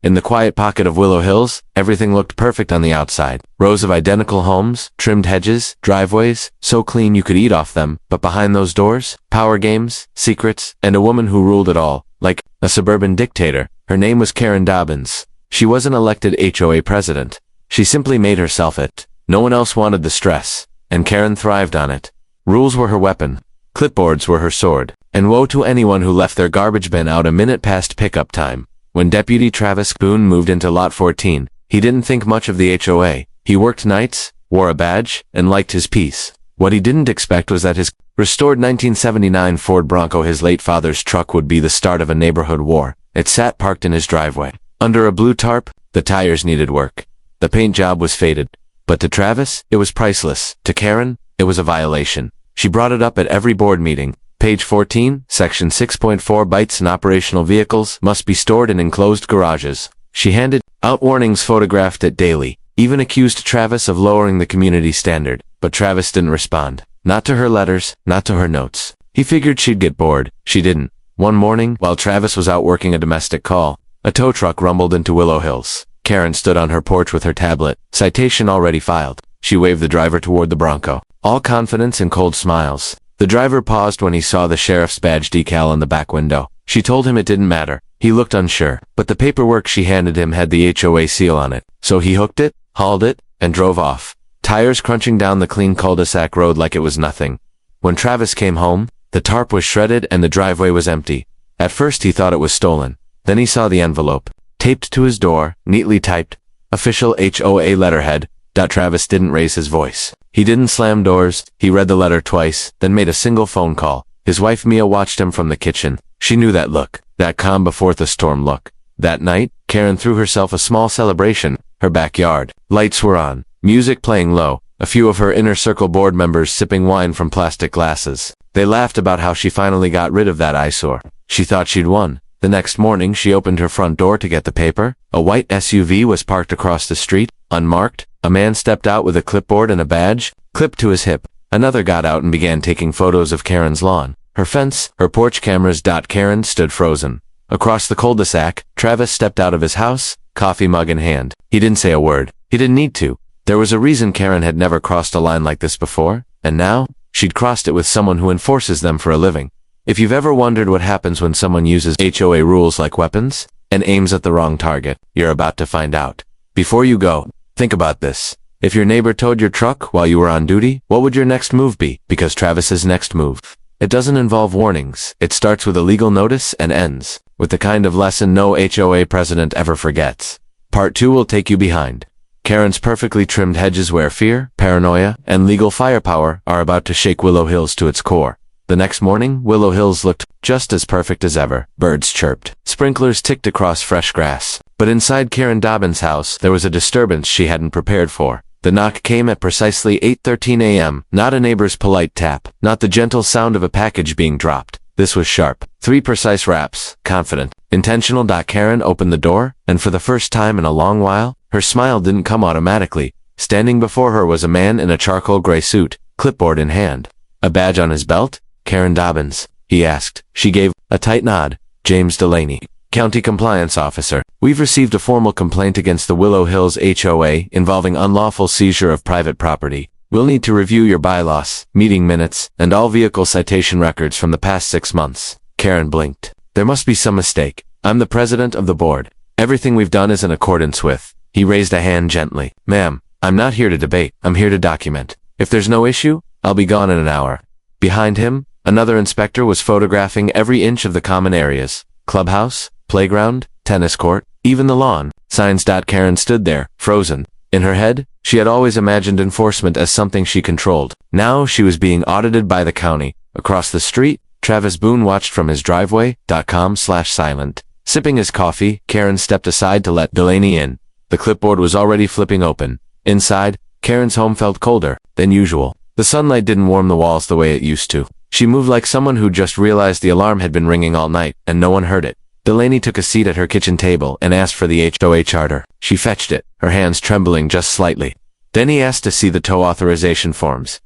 In the quiet pocket of Willow Hills, everything looked perfect on the outside. Rows of identical homes, trimmed hedges, driveways, so clean you could eat off them, but behind those doors, power games, secrets, and a woman who ruled it all, like a suburban dictator. Her name was Karen Dobbins. She wasn't elected HOA president. She simply made herself it. No one else wanted the stress, and Karen thrived on it. Rules were her weapon. Clipboards were her sword. And woe to anyone who left their garbage bin out a minute past pickup time. When Deputy Travis Boone moved into Lot 14, he didn't think much of the HOA. He worked nights, wore a badge, and liked his peace. What he didn't expect was that his restored 1979 Ford Bronco, his late father's truck, would be the start of a neighborhood war. It sat parked in his driveway. Under a blue tarp, the tires needed work. The paint job was faded. But to Travis, it was priceless. To Karen, it was a violation. She brought it up at every board meeting. Page 14, Section 6.4 Bikes and operational vehicles must be stored in enclosed garages. She handed out warnings, photographed it daily, even accused Travis of lowering the community standard. But Travis didn't respond. Not to her letters, not to her notes. He figured she'd get bored. She didn't. One morning, while Travis was out working a domestic call, a tow truck rumbled into Willow Hills. Karen stood on her porch with her tablet, citation already filed. She waved the driver toward the Bronco. All confidence and cold smiles. The driver paused when he saw the sheriff's badge decal on the back window. She told him it didn't matter. He looked unsure, but the paperwork she handed him had the HOA seal on it. So he hooked it, hauled it, and drove off, tires crunching down the clean cul-de-sac road like it was nothing. When Travis came home, the tarp was shredded and the driveway was empty. At first he thought it was stolen. Then he saw the envelope, taped to his door, neatly typed, official HOA letterhead. Travis didn't raise his voice. He didn't slam doors. He read the letter twice, then made a single phone call. His wife Mia watched him from the kitchen. She knew that look, that calm before the storm look. That night, Karen threw herself a small celebration. Her backyard. Lights were on, music playing low, a few of her inner circle board members sipping wine from plastic glasses. They laughed about how she finally got rid of that eyesore. She thought she'd won. The next morning, she opened her front door to get the paper. A white SUV was parked across the street, unmarked. A man stepped out with a clipboard and a badge, clipped to his hip. Another got out and began taking photos of Karen's lawn, her fence, her porch cameras. Karen stood frozen. Across the cul-de-sac, Travis stepped out of his house, coffee mug in hand. He didn't say a word. He didn't need to. There was a reason Karen had never crossed a line like this before, and now, she'd crossed it with someone who enforces them for a living. If you've ever wondered what happens when someone uses HOA rules like weapons, and aims at the wrong target, you're about to find out. Before you go, think about this. If your neighbor towed your truck while you were on duty, what would your next move be? Because Travis's next move. It doesn't involve warnings. It starts with a legal notice and ends with the kind of lesson no HOA president ever forgets. Part 2 will take you behind. Karen's perfectly trimmed hedges where fear, paranoia, and legal firepower are about to shake Willow Hills to its core. The next morning, Willow Hills looked just as perfect as ever. Birds chirped. Sprinklers ticked across fresh grass. But inside Karen Dobbins' house, there was a disturbance she hadn't prepared for. The knock came at precisely 8:13 a.m., not a neighbor's polite tap, not the gentle sound of a package being dropped. This was sharp. 3 precise raps, confident, intentional. Karen opened the door, and for the first time in a long while, her smile didn't come automatically. Standing before her was a man in a charcoal gray suit, clipboard in hand. A badge on his belt? Karen Dobbins, he asked. She gave a tight nod. James Delaney, County Compliance Officer. We've received a formal complaint against the Willow Hills HOA involving unlawful seizure of private property. We'll need to review your bylaws, meeting minutes, and all vehicle citation records from the past 6 months. Karen blinked. There must be some mistake. I'm the president of the board. Everything we've done is in accordance with. He raised a hand gently. Ma'am, I'm not here to debate. I'm here to document. If there's no issue, I'll be gone in an hour. Behind him, another inspector was photographing every inch of the common areas. Clubhouse, playground, tennis court, even the lawn. Signs. Karen stood there, frozen. In her head, she had always imagined enforcement as something she controlled. Now she was being audited by the county. Across the street, Travis Boone watched from his driveway. .com/silent. Sipping his coffee, Karen stepped aside to let Delaney in. The clipboard was already flipping open. Inside, Karen's home felt colder than usual. The sunlight didn't warm the walls the way it used to. She moved like someone who just realized the alarm had been ringing all night, and no one heard it. Delaney took a seat at her kitchen table and asked for the HOA charter. She fetched it, her hands trembling just slightly. Then he asked to see the tow authorization forms.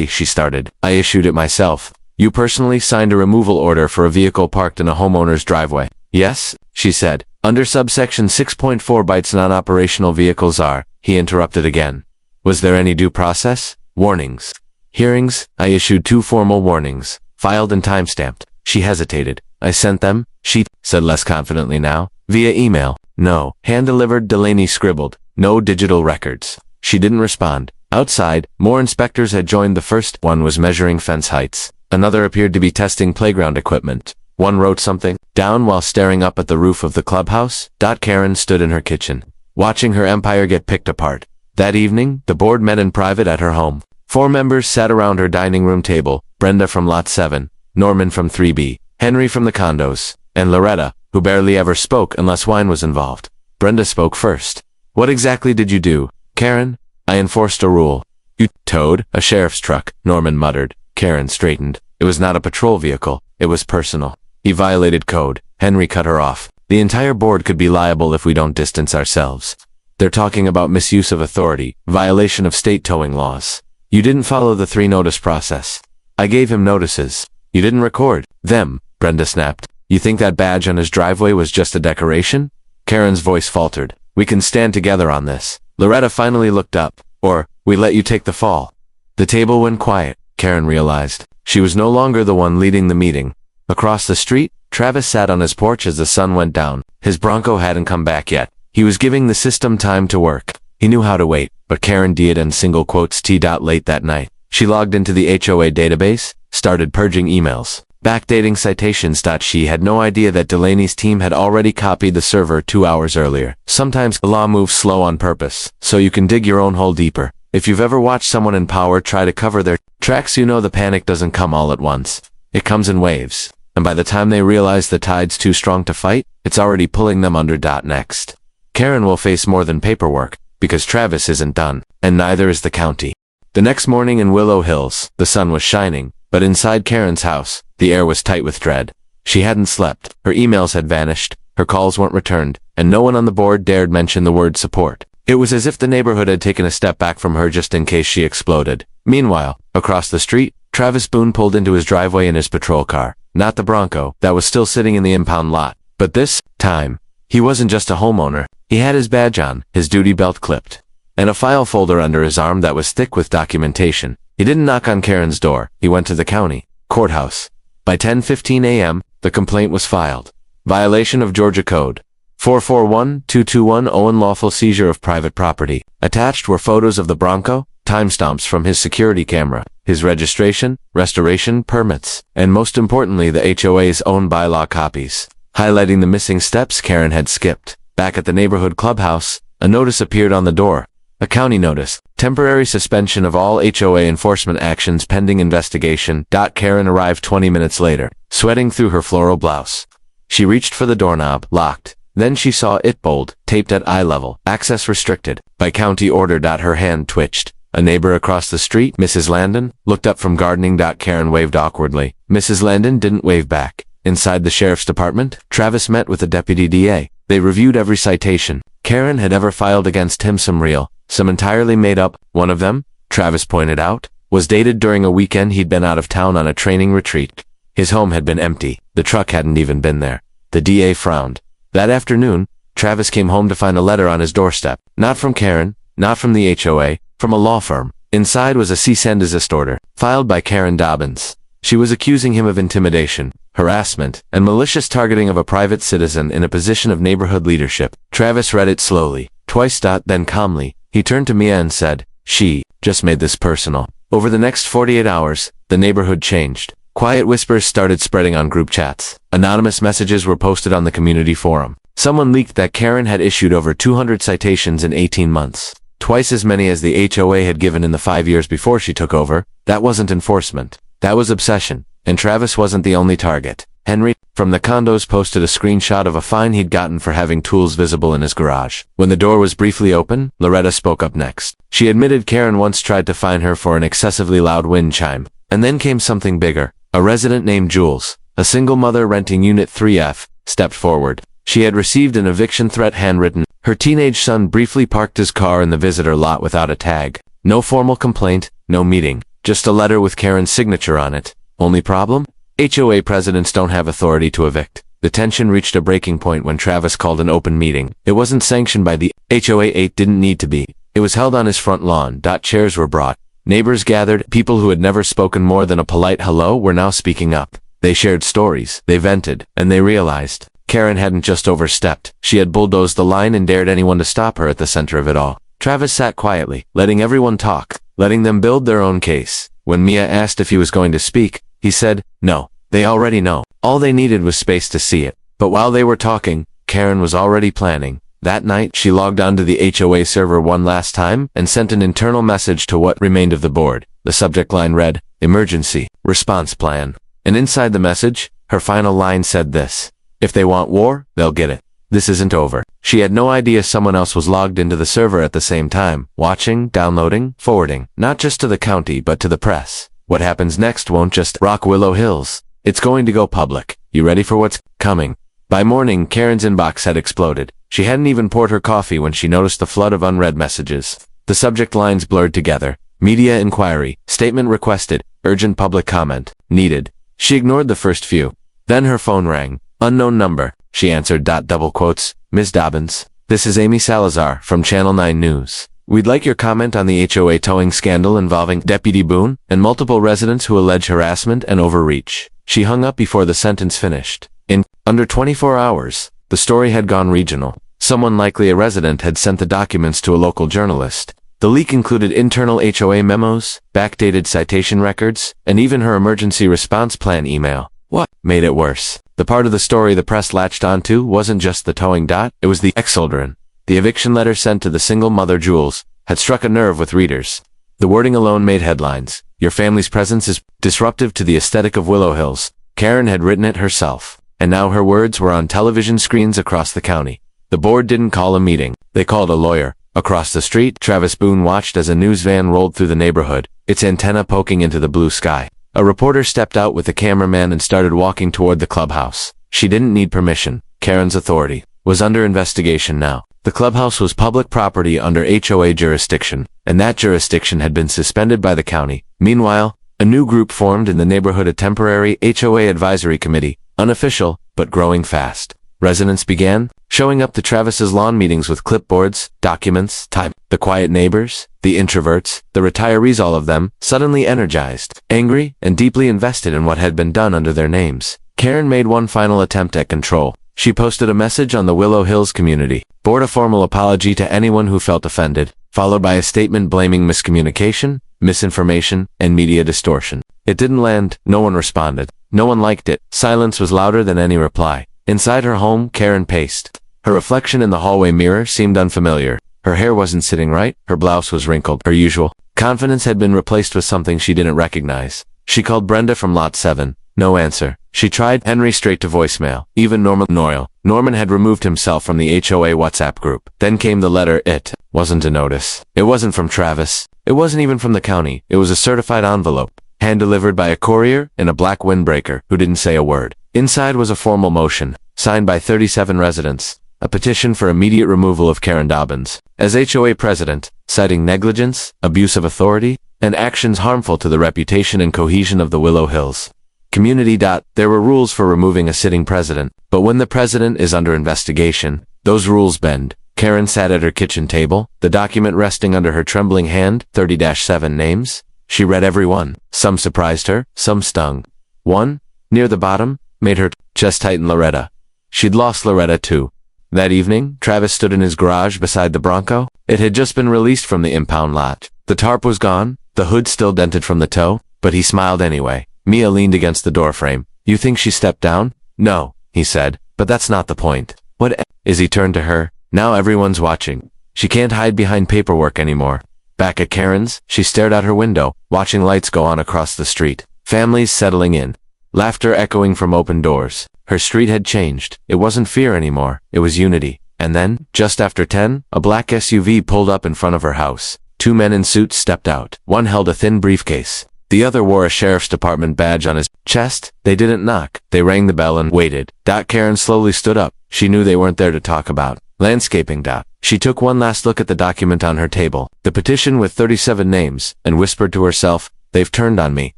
She started. I issued it myself. You personally signed a removal order for a vehicle parked in a homeowner's driveway. Yes, she said. Under subsection 6.4 bytes non-operational vehicles are, he interrupted again. Was there any due process? Warnings. Hearings, I issued 2 formal warnings, filed and timestamped. She hesitated. I sent them, she said less confidently now, via email. No. Hand-delivered, Delaney scribbled. No digital records. She didn't respond. Outside, more inspectors had joined. The first one was measuring fence heights. Another appeared to be testing playground equipment. One wrote something down while staring up at the roof of the clubhouse. Karen stood in her kitchen, watching her empire get picked apart. That evening, the board met in private at her home. 4 members sat around her dining room table: Brenda from Lot 7, Norman from 3B, Henry from the condos, and Loretta, who barely ever spoke unless wine was involved. Brenda spoke first. What exactly did you do, Karen? I enforced a rule. You towed a sheriff's truck, Norman muttered. Karen straightened. It was not a patrol vehicle. It was personal. He violated code. Henry cut her off. The entire board could be liable if we don't distance ourselves. They're talking about misuse of authority, violation of state towing laws. You didn't follow the 3-notice process. I gave him notices. You didn't record them, Brenda snapped. You think that badge on his driveway was just a decoration? Karen's voice faltered. We can stand together on this. Loretta finally looked up. Or, we let you take the fall. The table went quiet, Karen realized. She was no longer the one leading the meeting. Across the street, Travis sat on his porch as the sun went down. His Bronco hadn't come back yet. He was giving the system time to work. He knew how to wait, but Karen did and single quotes T. Late that night. She logged into the HOA database, started purging emails, backdating citations. She had no idea that Delaney's team had already copied the server 2 hours earlier. Sometimes the law moves slow on purpose, so you can dig your own hole deeper. If you've ever watched someone in power try to cover their tracks, you know the panic doesn't come all at once. It comes in waves, and by the time they realize the tide's too strong to fight, it's already pulling them under. Next, Karen will face more than paperwork, because Travis isn't done, and neither is the county. The next morning in Willow Hills, the sun was shining, but inside Karen's house, the air was tight with dread. She hadn't slept, her emails had vanished, her calls weren't returned, and no one on the board dared mention the word support. It was as if the neighborhood had taken a step back from her just in case she exploded. Meanwhile, across the street, Travis Boone pulled into his driveway in his patrol car. Not the Bronco, that was still sitting in the impound lot. But this time, he wasn't just a homeowner. He had his badge on, his duty belt clipped, and a file folder under his arm that was thick with documentation. He didn't knock on Karen's door. He went to the county courthouse. By 10:15 a.m., the complaint was filed. Violation of Georgia Code 441-221, unlawful seizure of private property. Attached were photos of the Bronco, timestamps from his security camera, his registration, restoration permits, and most importantly the HOA's own bylaw copies, highlighting the missing steps Karen had skipped. Back at the neighborhood clubhouse, a notice appeared on the door. A county notice. Temporary suspension of all HOA enforcement actions pending investigation. Karen arrived 20 minutes later, sweating through her floral blouse. She reached for the doorknob, locked. Then she saw it bold, taped at eye level, access restricted, by county order. Her hand twitched. A neighbor across the street, Mrs. Landon, looked up from gardening. Karen waved awkwardly. Mrs. Landon didn't wave back. Inside the sheriff's department, Travis met with the deputy DA. They reviewed every citation Karen had ever filed against him, some real, some entirely made up. One of them, Travis pointed out, was dated during a weekend he'd been out of town on a training retreat. His home had been empty. The truck hadn't even been there. The DA frowned. That afternoon, Travis came home to find a letter on his doorstep. Not from Karen, not from the HOA, from a law firm. Inside was a cease and desist order, filed by Karen Dobbins. She was accusing him of intimidation, harassment, and malicious targeting of a private citizen in a position of neighborhood leadership. Travis read it slowly, twice. Then calmly, he turned to Mia and said, "She just made this personal." Over the next 48 hours, the neighborhood changed. Quiet whispers started spreading on group chats. Anonymous messages were posted on the community forum. Someone leaked that Karen had issued over 200 citations in 18 months. Twice as many as the HOA had given in the 5 years before she took over. That wasn't enforcement. That was obsession. And Travis wasn't the only target. Henry, from the condos, posted a screenshot of a fine he'd gotten for having tools visible in his garage. When the door was briefly open, Loretta spoke up next. She admitted Karen once tried to fine her for an excessively loud wind chime. And then came something bigger. A resident named Jules, a single mother renting Unit 3F, stepped forward. She had received an eviction threat handwritten. Her teenage son briefly parked his car in the visitor lot without a tag. No formal complaint, no meeting, just a letter with Karen's signature on it. Only problem? HOA presidents don't have authority to evict. The tension reached a breaking point when Travis called an open meeting. It wasn't sanctioned by the HOA. It didn't need to be. It was held on his front lawn. Chairs were brought. Neighbors gathered. People who had never spoken more than a polite hello were now speaking up. They shared stories. They vented. And they realized Karen hadn't just overstepped. She had bulldozed the line and dared anyone to stop her at the center of it all. Travis sat quietly, letting everyone talk, letting them build their own case. When Mia asked if he was going to speak, he said, no, they already know. All they needed was space to see it. But while they were talking, Karen was already planning. That night, she logged onto the HOA server one last time and sent an internal message to what remained of the board. The subject line read, Emergency Response Plan. And inside the message, her final line said this, if they want war, they'll get it. This isn't over. She had no idea someone else was logged into the server at the same time, watching, downloading, forwarding, not just to the county but to the press. What happens next won't just rock Willow Hills. It's going to go public. You ready for what's coming? By morning, Karen's inbox had exploded. She hadn't even poured her coffee when she noticed the flood of unread messages. The subject lines blurred together. Media inquiry, statement requested, urgent public comment, needed. She ignored the first few. Then her phone rang. Unknown number. She answered. Double quotes. Ms. Dobbins. This is Amy Salazar from Channel 9 News. We'd like your comment on the HOA towing scandal involving Deputy Boone and multiple residents who allege harassment and overreach. She hung up before the sentence finished. In under 24 hours, the story had gone regional. Someone, likely a resident, had sent the documents to a local journalist. The leak included internal HOA memos, backdated citation records, and even her emergency response plan email. What made it worse? The part of the story the press latched onto wasn't just the towing. It was the exoldering. The eviction letter sent to the single mother Jules had struck a nerve with readers. The wording alone made headlines. Your family's presence is disruptive to the aesthetic of Willow Hills. Karen had written it herself. And now her words were on television screens across the county. The board didn't call a meeting. They called a lawyer. Across the street, Travis Boone watched as a news van rolled through the neighborhood, its antenna poking into the blue sky. A reporter stepped out with a cameraman and started walking toward the clubhouse. She didn't need permission. Karen's authority was under investigation now. The clubhouse was public property under HOA jurisdiction, and that jurisdiction had been suspended by the county. Meanwhile, a new group formed in the neighborhood, a temporary HOA advisory committee, unofficial, but growing fast. Residents began showing up to Travis's lawn meetings with clipboards, documents, time. The quiet neighbors, the introverts, the retirees, all of them, suddenly energized, angry, and deeply invested in what had been done under their names. Karen made one final attempt at control. She posted a message on the Willow Hills community board, a formal apology to anyone who felt offended, followed by a statement blaming miscommunication, misinformation, and media distortion. It didn't land. No one responded. No one liked it. Silence was louder than any reply. Inside her home, Karen paced. Her reflection in the hallway mirror seemed unfamiliar. Her hair wasn't sitting right. Her blouse was wrinkled. Her usual confidence had been replaced with something she didn't recognize. She called Brenda from Lot 7. No answer. She tried Henry straight to voicemail. Even Norman had removed himself from the HOA WhatsApp group. Then came the letter. It wasn't a notice. It wasn't from Travis. It wasn't even from the county. It was a certified envelope, hand-delivered by a courier in a black windbreaker who didn't say a word. Inside was a formal motion, signed by 37 residents, a petition for immediate removal of Karen Dobbins as HOA president, citing negligence, abuse of authority, and actions harmful to the reputation and cohesion of the Willow Hills community. There were rules for removing a sitting president, but when the president is under investigation, those rules bend. Karen sat at her kitchen table, the document resting under her trembling hand, 30-7 names. She read every one. Some surprised her, some stung. One, near the bottom, made her chest tighten. Loretta. She'd lost Loretta too. That evening, Travis stood in his garage beside the Bronco. It had just been released from the impound lot. The tarp was gone, the hood still dented from the toe, but he smiled anyway. Mia leaned against the doorframe. You think she stepped down? No, he said, but that's not the point. What is? He turned to her. Now everyone's watching. She can't hide behind paperwork anymore. Back at Karen's, she stared out her window, watching lights go on across the street. Families settling in. Laughter echoing from open doors. Her street had changed. It wasn't fear anymore. It was unity. And then, just after 10, a black SUV pulled up in front of her house. Two men in suits stepped out. One held a thin briefcase. The other wore a sheriff's department badge on his chest. They didn't knock. They rang the bell and waited. Karen slowly stood up. She knew they weren't there to talk about landscaping. She took one last look at the document on her table, the petition with 37 names, and whispered to herself, they've turned on me.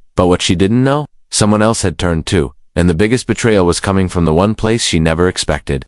But what she didn't know? Someone else had turned too. and the biggest betrayal was coming from the one place she never expected.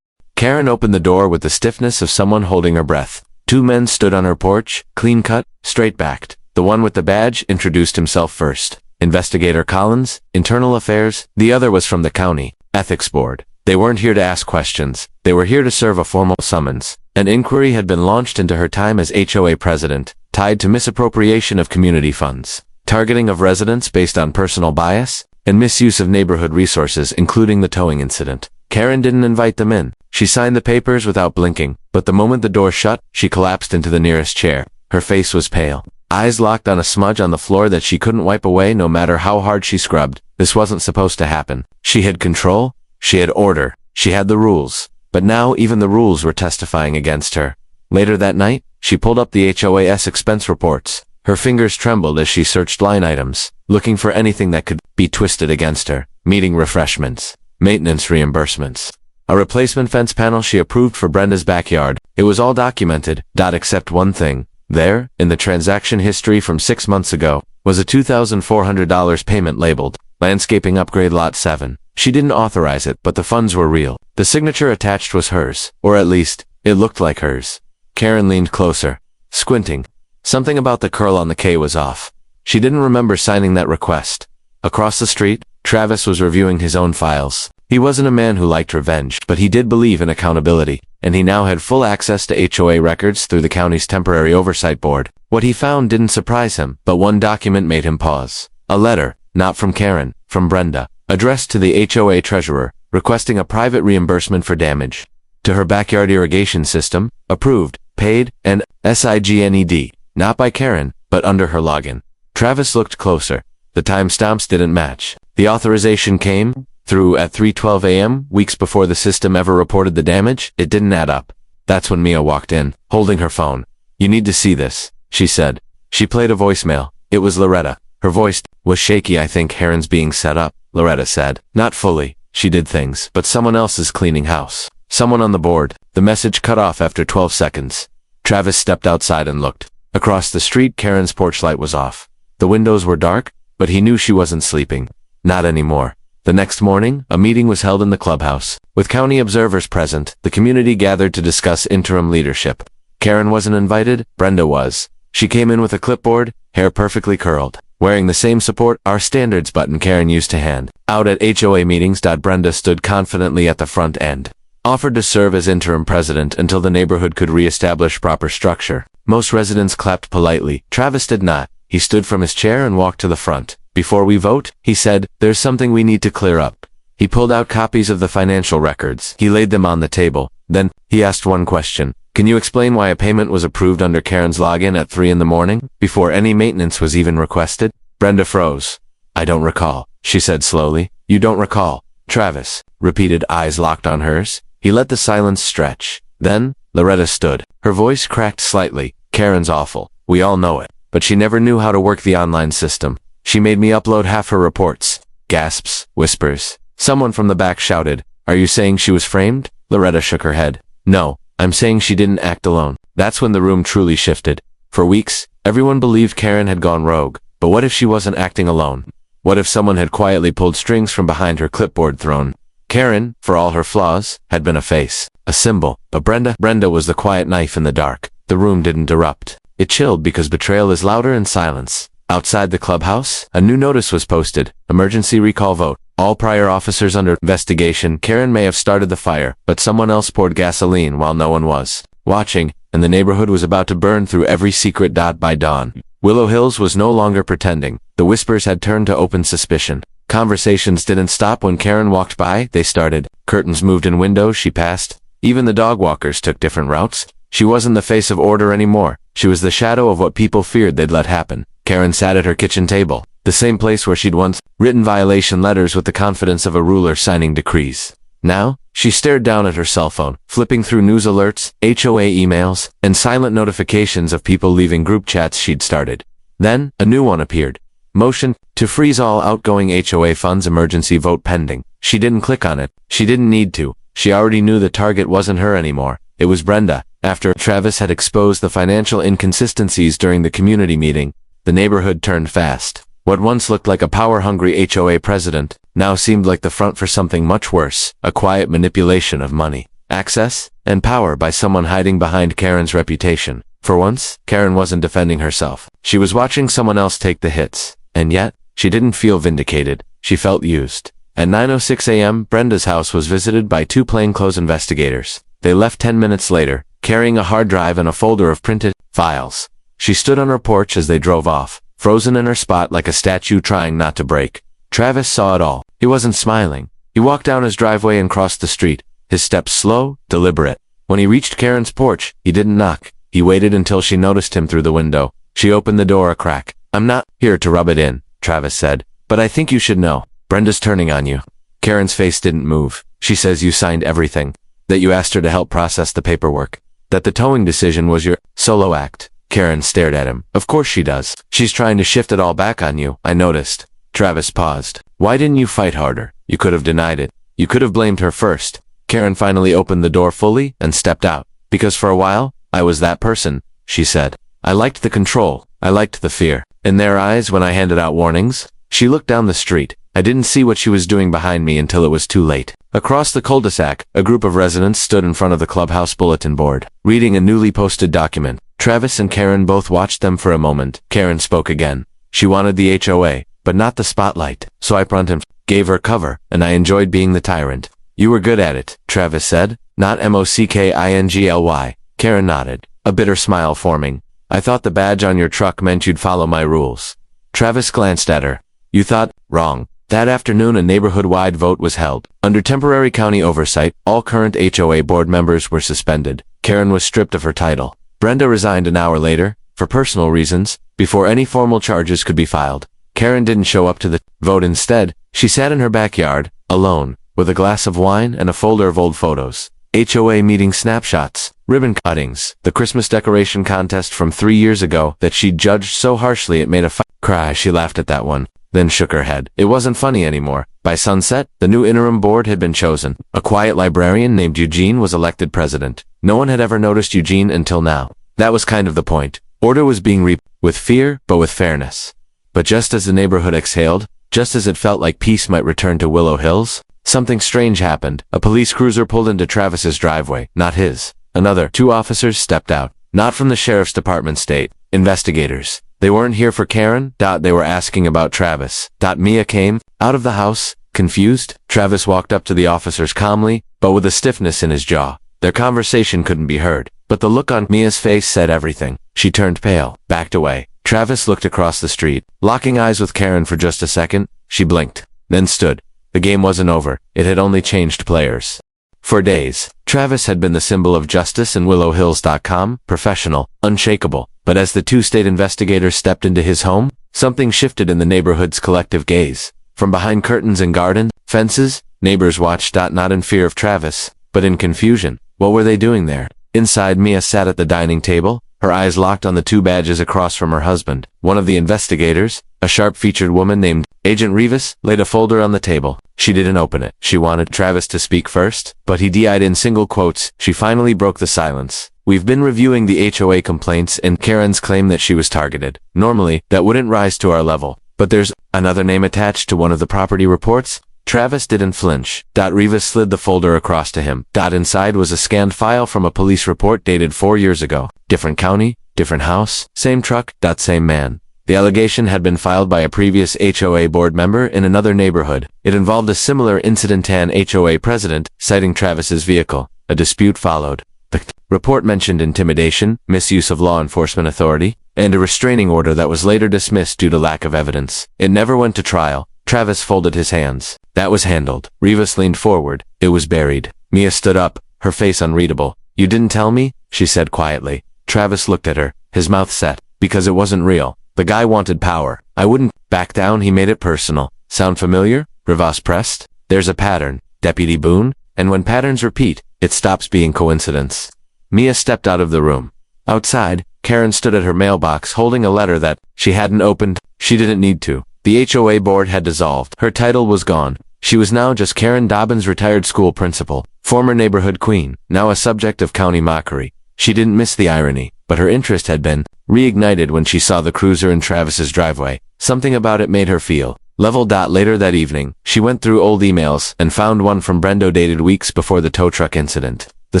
Karen opened the door with the stiffness of someone holding her breath. Two men stood on her porch, clean-cut, straight-backed. The one with the badge introduced himself first. Investigator Collins, Internal Affairs. The other was from the county Ethics Board. They weren't here to ask questions. They were here to serve a formal summons. An inquiry had been launched into her time as HOA president, tied to misappropriation of community funds, targeting of residents based on personal bias, and misuse of neighborhood resources, including the towing incident. Karen didn't invite them in. She signed the papers without blinking, but the moment the door shut, she collapsed into the nearest chair. Her face was pale, eyes locked on a smudge on the floor that she couldn't wipe away no matter how hard she scrubbed. This wasn't supposed to happen. She had control, she had order, she had the rules, but now even the rules were testifying against her. Later that night, she pulled up the HOA's expense reports. Her fingers trembled as she searched line items, looking for anything that could be twisted against her. Meeting refreshments, maintenance reimbursements, a replacement fence panel she approved for Brenda's backyard. It was all documented, except one thing. There, in the transaction history from 6 months ago, was a $2,400 payment labeled Landscaping Upgrade Lot 7. She didn't authorize it, but the funds were real. The signature attached was hers, or at least, it looked like hers. Karen leaned closer, squinting. Something about the curl on the K was off. She didn't remember signing that request. Across the street, Travis was reviewing his own files. He wasn't a man who liked revenge, but he did believe in accountability, and he now had full access to HOA records through the county's temporary oversight board. What he found didn't surprise him, but one document made him pause. A letter, not from Karen, from Brenda, addressed to the HOA treasurer, requesting a private reimbursement for damage to her backyard irrigation system, approved, paid, and signed, not by Karen, but under her login. Travis looked closer. The timestamps didn't match. The authorization came through at 3:12 a.m., weeks before the system ever reported the damage. It didn't add up. That's when Mia walked in, holding her phone. "You need to see this," she said. She played a voicemail. It was Loretta. Her voice was shaky. "I think Heron's being set up," Loretta said. "Not fully. She did things, but someone else is cleaning house. Someone on the board." The message cut off after 12 seconds. Travis stepped outside and looked. Across the street, Karen's porch light was off. The windows were dark, but he knew she wasn't sleeping. Not anymore. The next morning, a meeting was held in the clubhouse. With county observers present, the community gathered to discuss interim leadership. Karen wasn't invited, Brenda was. She came in with a clipboard, hair perfectly curled, wearing the same Support Our Standards button Karen used to hand out at HOA meetings. Brenda stood confidently at the front end, offered to serve as interim president until the neighborhood could re-establish proper structure. Most residents clapped politely. Travis did not. He stood from his chair and walked to the front. "Before we vote," he said, "there's something we need to clear up." He pulled out copies of the financial records. He laid them on the table. Then, he asked one question. "Can you explain why a payment was approved under Karen's login at 3 in the morning, before any maintenance was even requested?" Brenda froze. "I don't recall," she said slowly. "You don't recall?" Travis repeated, eyes locked on hers. He let the silence stretch. Then, Loretta stood. Her voice cracked slightly. "Karen's awful. We all know it. But she never knew how to work the online system. She made me upload half her reports." Gasps, whispers. Someone from the back shouted, "Are you saying she was framed?" Loretta shook her head. "No, I'm saying she didn't act alone." That's when the room truly shifted. For weeks, everyone believed Karen had gone rogue. But what if she wasn't acting alone? What if someone had quietly pulled strings from behind her clipboard throne? Karen, for all her flaws, had been a face, a symbol. But Brenda was the quiet knife in the dark. The room didn't erupt. It chilled because betrayal is louder in silence. Outside the clubhouse, a new notice was posted. Emergency recall vote. All prior officers under investigation. Karen may have started the fire, but someone else poured gasoline while no one was watching, and the neighborhood was about to burn through every secret. By dawn, Willow Hills was no longer pretending. The whispers had turned to open suspicion. Conversations didn't stop when Karen walked by. They started. Curtains moved in windows she passed. Even the dog walkers took different routes. She wasn't the face of order anymore. She was the shadow of what people feared they'd let happen. Karen sat at her kitchen table, the same place where she'd once written violation letters with the confidence of a ruler signing decrees. Now, she stared down at her cell phone, flipping through news alerts, HOA emails, and silent notifications of people leaving group chats she'd started. Then, a new one appeared. Motion to freeze all outgoing HOA funds, emergency vote pending. She didn't click on it. She didn't need to. She already knew the target wasn't her anymore. It was Brenda. After Travis had exposed the financial inconsistencies during the community meeting, the neighborhood turned fast. What once looked like a power-hungry HOA president now seemed like the front for something much worse, a quiet manipulation of money, access, and power by someone hiding behind Karen's reputation. For once, Karen wasn't defending herself. She was watching someone else take the hits. And yet, she didn't feel vindicated. She felt used. At 9:06 a.m., Brenda's house was visited by two plainclothes investigators. They left 10 minutes later, carrying a hard drive and a folder of printed files. She stood on her porch as they drove off, frozen in her spot like a statue trying not to break. Travis saw it all. He wasn't smiling. He walked down his driveway and crossed the street, his steps slow, deliberate. When he reached Karen's porch, he didn't knock. He waited until she noticed him through the window. She opened the door a crack. "I'm not here to rub it in," Travis said, "but I think you should know. Brenda's turning on you." Karen's face didn't move. "She says you signed everything. That you asked her to help process the paperwork. That the towing decision was your solo act." Karen stared at him. "Of course she does. She's trying to shift it all back on you, I noticed." Travis paused. "Why didn't you fight harder? You could have denied it. You could have blamed her first." Karen finally opened the door fully and stepped out. "Because for a while, I was that person," she said. "I liked the control. I liked the fear. In their eyes when I handed out warnings." She looked down the street. "I didn't see what she was doing behind me until it was too late." Across the cul-de-sac, a group of residents stood in front of the clubhouse bulletin board, reading a newly posted document. Travis and Karen both watched them for a moment. Karen spoke again. She wanted the HOA, but not the spotlight. "So I front him, gave her cover, and I enjoyed being the tyrant." "You were good at it," Travis said. "Not Mockingly." Karen nodded, a bitter smile forming. "I thought the badge on your truck meant you'd follow my rules." Travis glanced at her. "You thought wrong." That afternoon, a neighborhood-wide vote was held. Under temporary county oversight, all current HOA board members were suspended. Karen was stripped of her title. Brenda resigned an hour later, for personal reasons, before any formal charges could be filed. Karen didn't show up to the vote. Instead, she sat in her backyard, alone, with a glass of wine and a folder of old photos. HOA meeting snapshots, ribbon cuttings, the Christmas decoration contest from 3 years ago that she'd judged so harshly it made a cry. She laughed at that one, then shook her head. It wasn't funny anymore. By sunset, the new interim board had been chosen. A quiet librarian named Eugene was elected president. No one had ever noticed Eugene until now. That was kind of the point. Order was being reaped, with fear, but with fairness. But just as the neighborhood exhaled, just as it felt like peace might return to Willow Hills, something strange happened. A police cruiser pulled into Travis's driveway, not his. Another. 2 officers stepped out. Not from the sheriff's department state. Investigators. They weren't here for Karen. They were asking about Travis. Mia came out of the house, confused. Travis walked up to the officers calmly, but with a stiffness in his jaw. Their conversation couldn't be heard, but the look on Mia's face said everything. She turned pale, backed away. Travis looked across the street, locking eyes with Karen for just a second. She blinked, then stood. The game wasn't over. It had only changed players. For days, Travis had been the symbol of justice in WillowHills.com, professional, unshakable. But as the 2 state investigators stepped into his home, something shifted in the neighborhood's collective gaze. From behind curtains and garden fences, neighbors watched, not in fear of Travis, but in confusion. What were they doing there? Inside, Mia sat at the dining table, her eyes locked on the 2 badges across from her husband. One of the investigators, a sharp-featured woman named Agent Rivas, laid a folder on the table. She didn't open it. She wanted Travis to speak first, but he died in single quotes. She finally broke the silence. "We've been reviewing the HOA complaints and Karen's claim that she was targeted. Normally, that wouldn't rise to our level. But there's another name attached to one of the property reports." Travis didn't flinch. Rivas slid the folder across to him. Inside was a scanned file from a police report dated 4 years ago. Different county, different house, same truck, same man. The allegation had been filed by a previous HOA board member in another neighborhood. It involved a similar incident. An HOA president, citing Travis's vehicle. A dispute followed. The report mentioned intimidation, misuse of law enforcement authority, and a restraining order that was later dismissed due to lack of evidence. It never went to trial. Travis folded his hands. That was handled. Rivas leaned forward. It was buried. Mia stood up, her face unreadable. "You didn't tell me?" she said quietly. Travis looked at her, his mouth set. "Because it wasn't real. The guy wanted power. I wouldn't back down." He made it personal. "Sound familiar?" Rivas pressed. "There's a pattern, Deputy Boone, and when patterns repeat, it stops being coincidence." Mia stepped out of the room. Outside, Karen stood at her mailbox holding a letter that she hadn't opened. She didn't need to. The HOA board had dissolved. Her title was gone. She was now just Karen Dobbins, retired school principal, former neighborhood queen, now a subject of county mockery. She didn't miss the irony, but her interest had been reignited when she saw the cruiser in Travis's driveway. Something about it made her feel Level. Later that evening, she went through old emails and found one from Brendo dated weeks before the tow truck incident. The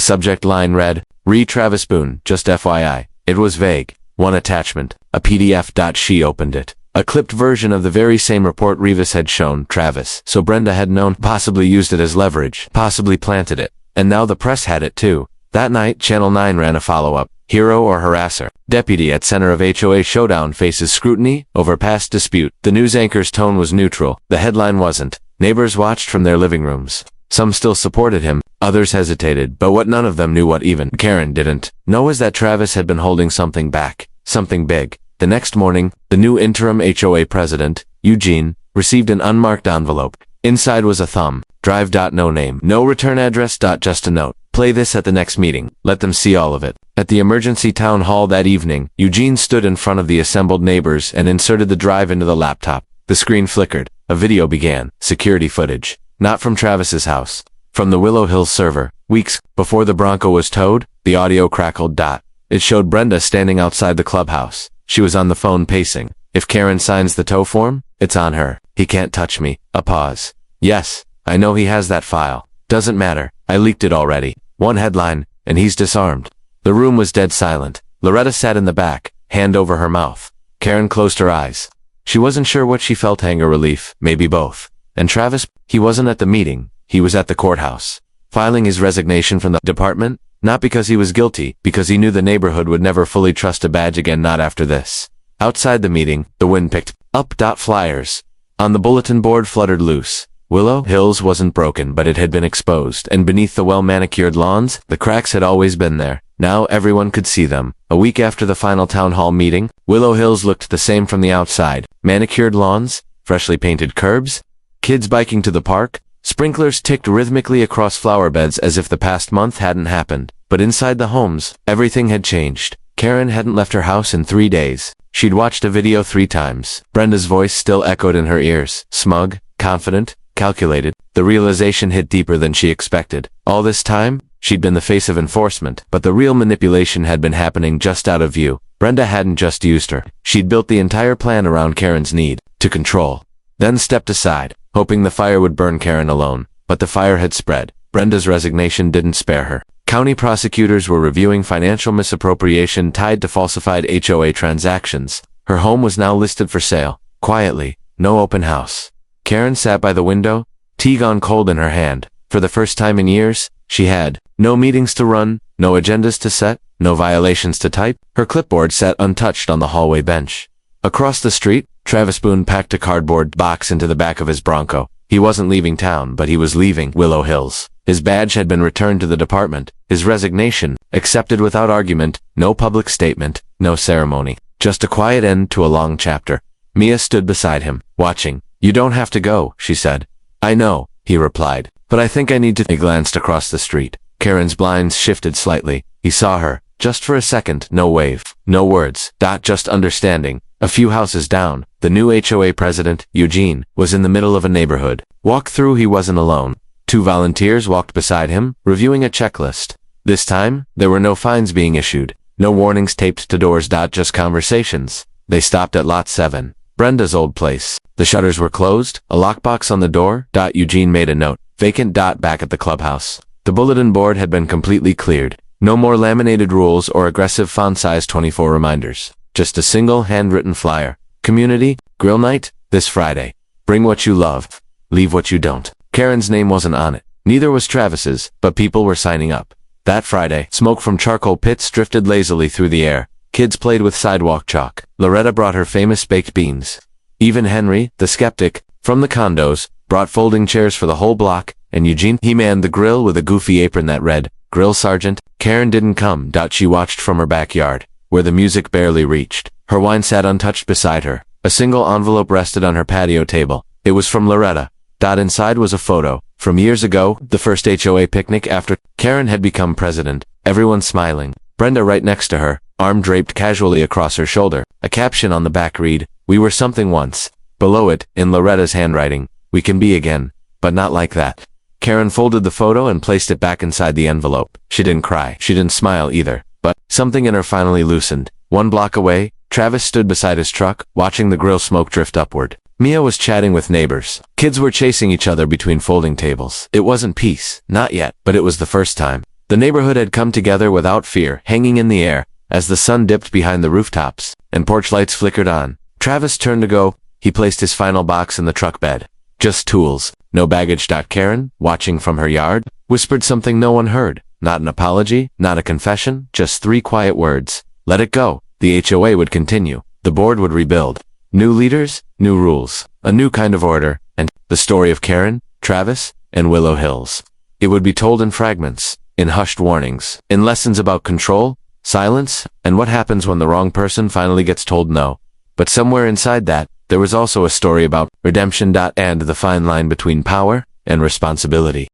subject line read, "Re Travis Boone, just FYI." It was vague. One attachment, a PDF. She opened it. A clipped version of the very same report Rivas had shown Travis, so Brenda had known, possibly used it as leverage, possibly planted it. And now the press had it too. That night, Channel 9 ran a follow-up. Hero or harasser? Deputy at center of HOA showdown faces scrutiny over past dispute. The news anchor's tone was neutral. The headline wasn't. Neighbors watched from their living rooms. Some still supported him. Others hesitated, but what none of them knew, what even Karen didn't know, was that Travis had been holding something back. Something big. The next morning, the new interim HOA president, Eugene, received an unmarked envelope. Inside was a thumb. Drive. No name. No return address. Just a note. Play this at the next meeting. Let them see all of it. At the emergency town hall that evening, Eugene stood in front of the assembled neighbors and inserted the drive into the laptop. The screen flickered. A video began. Security footage. Not from Travis's house. From the Willow Hills server. Weeks before the Bronco was towed, the audio crackled. It showed Brenda standing outside the clubhouse. She was on the phone pacing. If Karen signs the tow form, it's on her. He can't touch me. A pause. Yes, I know he has that file. Doesn't matter. I leaked it already. One headline, and he's disarmed. The room was dead silent. Loretta sat in the back, hand over her mouth. Karen closed her eyes. She wasn't sure what she felt, anger, relief, maybe both. And Travis, he wasn't at the meeting. He was at the courthouse. Filing his resignation from the department, not because he was guilty, because he knew the neighborhood would never fully trust a badge again, not after this. Outside the meeting, the wind picked up. Flyers on the bulletin board fluttered loose. Willow Hills wasn't broken, but it had been exposed, and beneath the well-manicured lawns, the cracks had always been there. Now everyone could see them. A week after the final town hall meeting, Willow Hills looked the same from the outside. Manicured lawns, freshly painted curbs, kids biking to the park, sprinklers ticked rhythmically across flower beds as if the past month hadn't happened. But inside the homes, everything had changed. Karen hadn't left her house in 3 days. She'd watched a video 3 times. Brenda's voice still echoed in her ears. Smug, confident, calculated. The realization hit deeper than she expected. All this time, she'd been the face of enforcement, but the real manipulation had been happening just out of view. Brenda hadn't just used her. She'd built the entire plan around Karen's need to control. Then stepped aside, hoping the fire would burn Karen alone. But the fire had spread. Brenda's resignation didn't spare her. County prosecutors were reviewing financial misappropriation tied to falsified HOA transactions. Her home was now listed for sale. Quietly, no open house. Karen sat by the window, tea gone cold in her hand. For the first time in years, she had no meetings to run, no agendas to set, no violations to type. Her clipboard sat untouched on the hallway bench. Across the street, Travis Boone packed a cardboard box into the back of his Bronco. He wasn't leaving town, but he was leaving Willow Hills. His badge had been returned to the department. His resignation, accepted without argument, no public statement, no ceremony. Just a quiet end to a long chapter. Mia stood beside him, watching. "You don't have to go," she said. "I know," he replied, "but I think I need to." He glanced across the street. Karen's blinds shifted slightly. He saw her. Just for a second, no wave, no words, just understanding. A few houses down, the new HOA president, Eugene, was in the middle of a neighborhood. Walked through, he wasn't alone. 2 volunteers walked beside him, reviewing a checklist. This time, there were no fines being issued, no warnings taped to doors. Just conversations. They stopped at Lot 7, Brenda's old place. The shutters were closed, a lockbox on the door. Eugene made a note. Vacant. Back at the clubhouse. The bulletin board had been completely cleared. No more laminated rules or aggressive font size 24 reminders. Just a single handwritten flyer. Community, grill night, this Friday. Bring what you love. Leave what you don't. Karen's name wasn't on it. Neither was Travis's, but people were signing up. That Friday, smoke from charcoal pits drifted lazily through the air. Kids played with sidewalk chalk. Loretta brought her famous baked beans. Even Henry, the skeptic, from the condos, brought folding chairs for the whole block, and Eugene, he manned the grill with a goofy apron that read, "Grill Sergeant." Karen didn't come. She watched from her backyard, where the music barely reached. Her wine sat untouched beside her. A single envelope rested on her patio table. It was from Loretta. Inside was a photo. From years ago, the first HOA picnic after Karen had become president. Everyone smiling. Brenda right next to her, arm draped casually across her shoulder. A caption on the back read, "We were something once." Below it, in Loretta's handwriting, "We can be again, but not like that." Karen folded the photo and placed it back inside the envelope. She didn't cry. She didn't smile either. But something in her finally loosened. 1 block away, Travis stood beside his truck, watching the grill smoke drift upward. Mia was chatting with neighbors. Kids were chasing each other between folding tables. It wasn't peace, not yet, but it was the first time. The neighborhood had come together without fear, hanging in the air, as the sun dipped behind the rooftops, and porch lights flickered on. Travis turned to go. He placed his final box in the truck bed. Just tools, no baggage. Karen, watching from her yard, whispered something no one heard. Not an apology, not a confession, just 3 quiet words. Let it go. The HOA would continue. The board would rebuild. New leaders, new rules, a new kind of order, and the story of Karen, Travis, and Willow Hills. It would be told in fragments, in hushed warnings, in lessons about control, silence, and what happens when the wrong person finally gets told no. But somewhere inside that, there was also a story about redemption. And the fine line between power and responsibility.